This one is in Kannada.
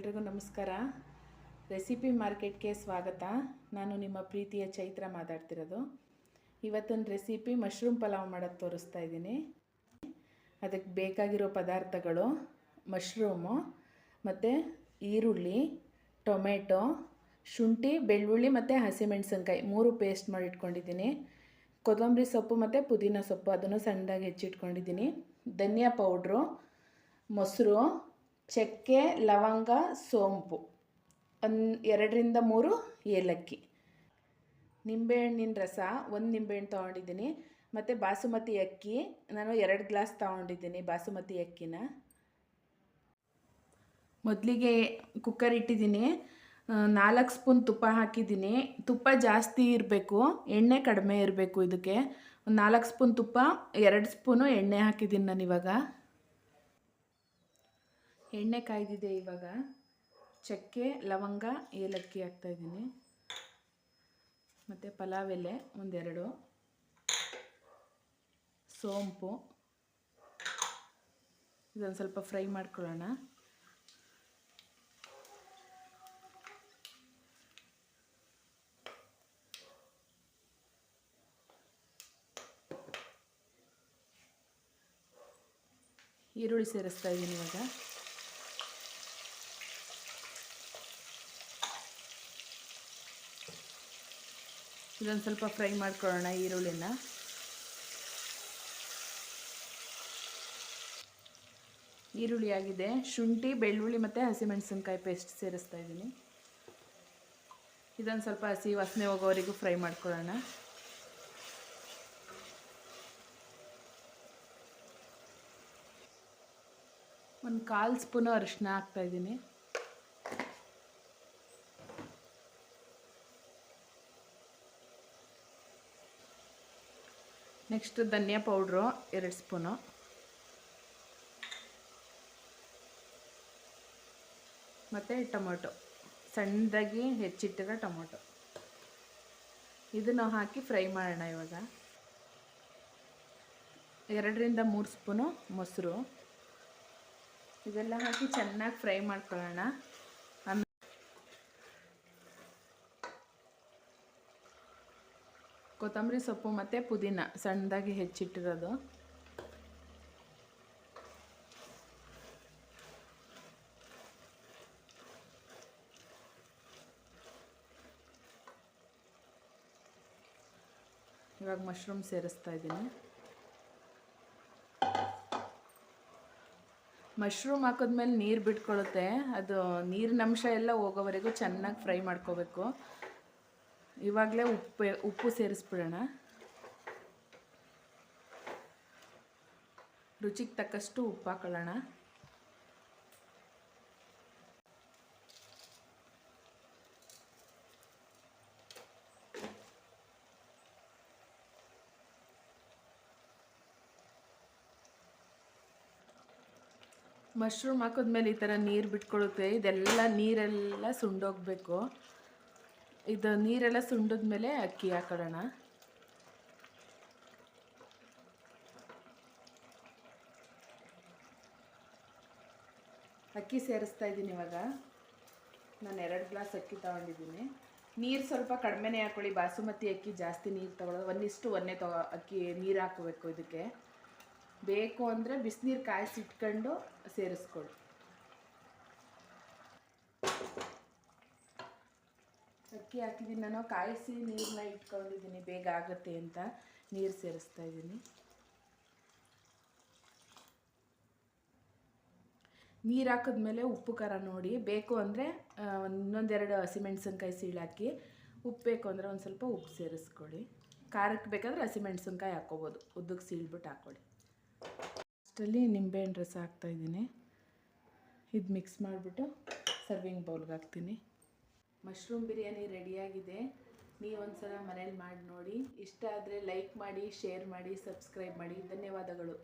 ಎಲ್ರಿಗೂ ನಮಸ್ಕಾರ. ರೆಸಿಪಿ ಮಾರ್ಕೆಟ್ಗೆ ಸ್ವಾಗತ. ನಾನು ನಿಮ್ಮ ಪ್ರೀತಿಯ ಚೈತ್ರ ಮಾತಾಡ್ತಿರೋದು. ಇವತ್ತಿನ ರೆಸಿಪಿ ಮಶ್ರೂಮ್ ಪಲಾವ್ ಮಾಡೋದು ತೋರಿಸ್ತಾ ಇದ್ದೀನಿ. ಅದಕ್ಕೆ ಬೇಕಾಗಿರೋ ಪದಾರ್ಥಗಳು ಮಶ್ರೂಮು ಮತ್ತು ಈರುಳ್ಳಿ, ಟೊಮೆಟೊ, ಶುಂಠಿ, ಬೆಳ್ಳುಳ್ಳಿ ಮತ್ತು ಹಸಿಮೆಣಸಿನ್ಕಾಯಿ 3 ಪೇಸ್ಟ್ ಮಾಡಿ ಇಟ್ಕೊಂಡಿದ್ದೀನಿ. ಕೊತ್ತಂಬರಿ ಸೊಪ್ಪು ಮತ್ತು ಪುದೀನ ಸೊಪ್ಪು ಅದನ್ನು ಸಣ್ಣದಾಗಿ ಹೆಚ್ಚಿಟ್ಕೊಂಡಿದ್ದೀನಿ. ಧನಿಯಾ ಪೌಡ್ರು, ಮೊಸರು, ಚಕ್ಕೆ, ಲವಂಗ, ಸೋಂಪು, 2 ರಿಂದ 3 ಏಲಕ್ಕಿ, ನಿಂಬೆಹಣ್ಣಿನ ರಸ 1 ನಿಂಬೆಹಣ್ಣು ತೊಗೊಂಡಿದ್ದೀನಿ. ಮತ್ತು ಬಾಸುಮತಿ ಅಕ್ಕಿ ನಾನು 2 ಗ್ಲಾಸ್ ತೊಗೊಂಡಿದ್ದೀನಿ. ಬಾಸುಮತಿ ಅಕ್ಕಿನ ಮೊದಲಿಗೆ ಕುಕ್ಕರ್ ಇಟ್ಟಿದ್ದೀನಿ. 4 ಸ್ಪೂನ್ ತುಪ್ಪ ಹಾಕಿದ್ದೀನಿ. ತುಪ್ಪ ಜಾಸ್ತಿ ಇರಬೇಕು, ಎಣ್ಣೆ ಕಡಿಮೆ ಇರಬೇಕು. ಇದಕ್ಕೆ 4 ಸ್ಪೂನ್ ತುಪ್ಪ, 2 ಸ್ಪೂನು ಎಣ್ಣೆ ಹಾಕಿದ್ದೀನಿ ನಾನು. ಇವಾಗ ಎಣ್ಣೆ ಕಾಯ್ದಿದೆ. ಇವಾಗ ಚಕ್ಕೆ, ಲವಂಗ, ಏಲಕ್ಕಿ ಹಾಕ್ತಾಯಿದ್ದೀನಿ. ಮತ್ತು ಪಲಾವ್ ಎಲೆ 1-2, ಸೋಂಪು, ಇದೊಂದು ಸ್ವಲ್ಪ ಫ್ರೈ ಮಾಡ್ಕೊಳ್ಳೋಣ. ಈರುಳ್ಳಿ ಸೇರಿಸ್ತಾ ಇದ್ದೀನಿ ಇವಾಗ. ಇದೊಂದು ಸ್ವಲ್ಪ ಫ್ರೈ ಮಾಡ್ಕೊಳ್ಳೋಣ ಈರುಳ್ಳಿನ. ಈರುಳ್ಳಿ ಆಗಿದೆ. ಶುಂಠಿ, ಬೆಳ್ಳುಳ್ಳಿ ಮತ್ತು ಹಸಿಮೆಣಸಿನ್ಕಾಯಿ ಪೇಸ್ಟ್ ಸೇರಿಸ್ತಾ ಇದ್ದೀನಿ. ಇದೊಂದು ಸ್ವಲ್ಪ ಹಸಿ ವಾಸನೆ ಹೋಗೋವರೆಗೂ ಫ್ರೈ ಮಾಡ್ಕೊಳ್ಳೋಣ. ಒಂದು 1/4 ಸ್ಪೂನು ಅರಿಶಿನ ಹಾಕ್ತಾಯಿದ್ದೀನಿ. ನೆಕ್ಸ್ಟ್ ಧನಿಯಾ ಪೌಡ್ರು 2 ಸ್ಪೂನು, ಮತ್ತು ಟೊಮೊಟೊ, ಸಣ್ಣದಾಗಿ ಹೆಚ್ಚಿಟ್ಟಿರೋ ಟೊಮೊಟೊ, ಇದನ್ನು ಹಾಕಿ ಫ್ರೈ ಮಾಡೋಣ. ಇವಾಗ 2 ರಿಂದ 3 ಸ್ಪೂನು ಮೊಸರು, ಇದೆಲ್ಲ ಹಾಕಿ ಚೆನ್ನಾಗಿ ಫ್ರೈ ಮಾಡ್ಕೊಳ್ಳೋಣ. ಕೊತ್ತಂಬರಿ ಸೊಪ್ಪು ಮತ್ತು ಪುದೀನ ಸಣ್ಣದಾಗಿ ಹೆಚ್ಚಿಟ್ಟಿರೋದು, ಇವಾಗ ಮಶ್ರೂಮ್ ಸೇರಿಸ್ತಾ ಇದ್ದೀನಿ. ಮಶ್ರೂಮ್ ಹಾಕಿದ್ಮೇಲೆ ನೀರು ಬಿಟ್ಕೊಳ್ಳುತ್ತೆ. ಅದು ನೀರಿನ ಅಂಶ ಎಲ್ಲ ಹೋಗೋವರೆಗೂ ಚೆನ್ನಾಗಿ ಫ್ರೈ ಮಾಡ್ಕೋಬೇಕು. ಇವಾಗಲೇ ಉಪ್ಪು ಸೇರಿಸ್ಬಿಡೋಣ. ರುಚಿಗೆ ತಕ್ಕಷ್ಟು ಉಪ್ಪು ಹಾಕೊಳ್ಳೋಣ. ಮಶ್ರೂಮ್ ಹಾಕಿದ್ಮೇಲೆ ಈ ಥರ ನೀರು ಬಿಟ್ಕೊಳ್ಳುತ್ತೆ. ಇದೆಲ್ಲ ನೀರೆಲ್ಲ ಸುಂಡೋಗಬೇಕು. ಇದು ನೀರೆಲ್ಲ ಸುಂಡಿದ್ಮೇಲೆ ಅಕ್ಕಿ ಹಾಕೊಳ್ಳೋಣ. ಅಕ್ಕಿ ಸೇರಿಸ್ತಾ ಇದ್ದೀನಿ. ಇವಾಗ ನಾನು 2 ಗ್ಲಾಸ್ ಅಕ್ಕಿ ತೊಗೊಂಡಿದ್ದೀನಿ. ನೀರು ಸ್ವಲ್ಪ ಕಡಿಮೆನೇ ಹಾಕ್ಕೊಳ್ಳಿ. ಬಾಸುಮತಿ ಅಕ್ಕಿ ಜಾಸ್ತಿ ನೀರು ತೊಗೊಳ್ಳೋದು. 1:1 ಅಕ್ಕಿ ನೀರು ಹಾಕೋಬೇಕು. ಇದಕ್ಕೆ ಬೇಕು ಅಂದರೆ ಬಿಸಿನೀರು ಕಾಯಿಸಿಟ್ಕೊಂಡು ಸೇರಿಸ್ಕೊಳ್ಳಿ. ಅಕ್ಕಿ ಹಾಕಿದ್ದೀನಿ ನಾನು. ಕಾಯಿಸಿ ನೀರನ್ನ ಇಟ್ಕೊಂಡಿದ್ದೀನಿ, ಬೇಗ ಆಗುತ್ತೆ ಅಂತ ನೀರು ಸೇರಿಸ್ತಾ ಇದ್ದೀನಿ. ನೀರು ಹಾಕಿದ್ಮೇಲೆ ಉಪ್ಪು ಖಾರ ನೋಡಿ. ಬೇಕು ಅಂದರೆ 1-2 ಹಸಿಮೆಣಸಿನ್ಕಾಯಿ ಸೀಳಾಕಿ, ಉಪ್ಪು ಬೇಕು ಅಂದರೆ ಒಂದು ಸ್ವಲ್ಪ ಉಪ್ಪು ಸೇರಿಸ್ಕೊಳ್ಳಿ. ಖಾರಕ್ಕೆ ಬೇಕಾದರೆ ಹಸಿಮೆಣಸಿನ್ಕಾಯಿ ಹಾಕ್ಕೋಬೋದು, ಉದ್ದಕ್ಕೆ ಸೀಳ್ಬಿಟ್ಟು ಹಾಕ್ಕೊಳ್ಳಿ. ಅಷ್ಟರಲ್ಲಿ ನಿಂಬೆಹಣ್ಣು ರಸ ಹಾಕ್ತಾಯಿದ್ದೀನಿ. ಇದು ಮಿಕ್ಸ್ ಮಾಡಿಬಿಟ್ಟು ಸರ್ವಿಂಗ್ ಬೌಲ್ಗೆ ಹಾಕ್ತೀನಿ. ಮಶ್ರೂಮ್ ಬಿರಿಯಾನಿ ರೆಡಿಯಾಗಿದೆ. ನೀವು ಒಂದ್ಸಲ ಮನೇಲಿ ಮಾಡಿ ನೋಡಿ. ಇಷ್ಟ ಆದರೆ ಲೈಕ್ ಮಾಡಿ, ಶೇರ್ ಮಾಡಿ, ಸಬ್ಸ್ಕ್ರೈಬ್ ಮಾಡಿ. ಧನ್ಯವಾದಗಳು.